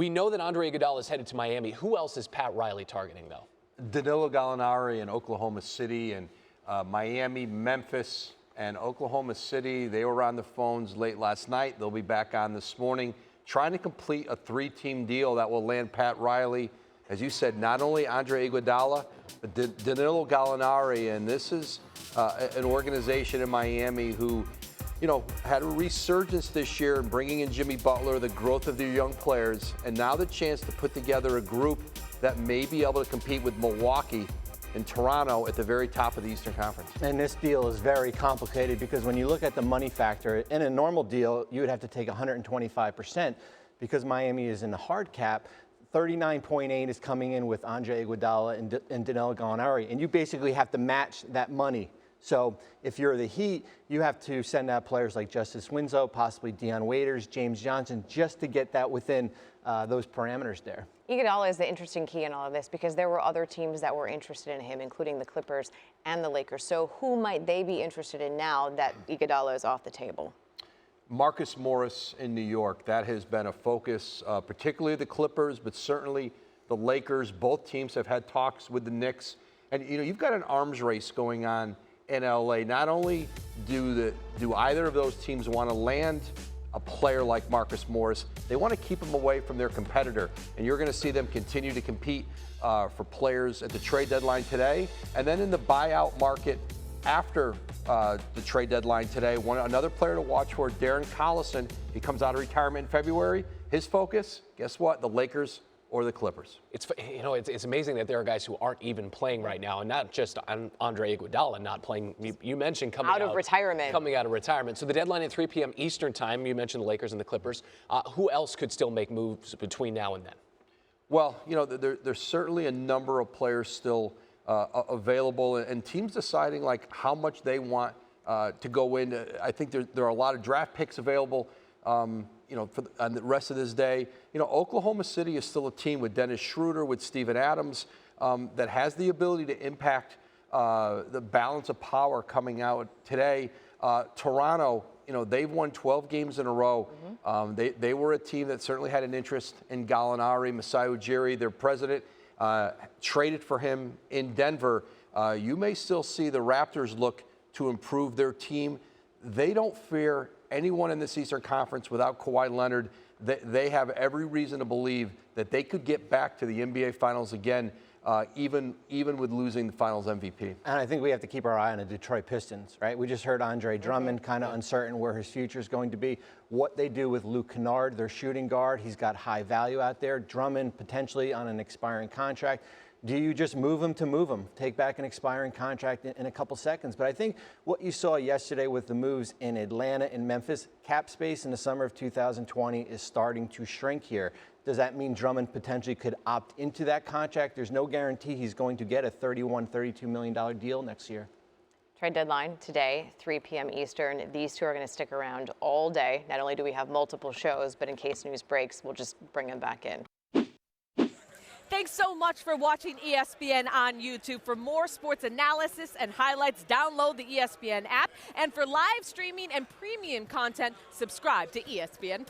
We know that Andre Iguodala is headed to Miami. Who else is Pat Riley targeting, though? Danilo Gallinari in Oklahoma City and Miami, Memphis, and Oklahoma City. They were on the phones late last night. They'll be back on this morning trying to complete a 3-team deal that will land Pat Riley. As you said, not only Andre Iguodala, but Danilo Gallinari. And this is an organization in Miami who, had a resurgence this year in bringing in Jimmy Butler, the growth of their young players, and now the chance to put together a group that may be able to compete with Milwaukee and Toronto at the very top of the Eastern Conference. And this deal is very complicated because when you look at the money factor, in a normal deal, you would have to take 125% because Miami is in the hard cap. 39.8 is coming in with Andre Iguodala and Danilo Gallinari, and you basically have to match that money. So if you're the Heat, you have to send out players like Justice Winslow, possibly Dion Waiters, James Johnson, just to get that within those parameters there. Iguodala is the interesting key in all of this because there were other teams that were interested in him, including the Clippers and the Lakers. So who might they be interested in now that Iguodala is off the table? Marcus Morris in New York. That has been a focus, particularly the Clippers, but certainly the Lakers. Both teams have had talks with the Knicks. And, you've got an arms race going on in LA. Not only do either of those teams want to land a player like Marcus Morris, they want to keep him away from their competitor. And you're going to see them continue to compete for players at the trade deadline today. And then in the buyout market after the trade deadline today, another player to watch for, Darren Collison. He comes out of retirement in February. His focus, guess what? The Lakers or the Clippers. It's amazing that there are guys who aren't even playing right now, and not just Andre Iguodala not playing. You mentioned coming out of retirement. So the deadline at 3 p.m. Eastern time. You mentioned the Lakers and the Clippers. Who else could still make moves between now and then? Well, there's certainly a number of players still available, and teams deciding like how much they want to go in. I think there are a lot of draft picks available. On the rest of this day, Oklahoma City is still a team with Dennis Schroeder, with Steven Adams, that has the ability to impact the balance of power coming out today. Toronto, they've won 12 games in a row. They were a team that certainly had an interest in Gallinari. Masai Ujiri, their president, traded for him in Denver. You may still see the Raptors look to improve their team. They don't fear anyone in this Eastern Conference without Kawhi Leonard. They have every reason to believe that they could get back to the NBA Finals again, even with losing the Finals MVP. And I think we have to keep our eye on the Detroit Pistons, right? We just heard Andre Drummond kind of uncertain where his future is going to be. What they do with Luke Kennard, their shooting guard, he's got high value out there. Drummond potentially on an expiring contract. Do you just move him to move him? Take back an expiring contract in a couple seconds. But I think what you saw yesterday with the moves in Atlanta and Memphis, cap space in the summer of 2020 is starting to shrink here. Does that mean Drummond potentially could opt into that contract? There's no guarantee he's going to get a $31, $32 million deal next year. Trade deadline today, 3 p.m. Eastern. These two are going to stick around all day. Not only do we have multiple shows, but in case news breaks, we'll just bring them back in. Thanks so much for watching ESPN on YouTube. For more sports analysis and highlights, download the ESPN app. And for live streaming and premium content, subscribe to ESPN+.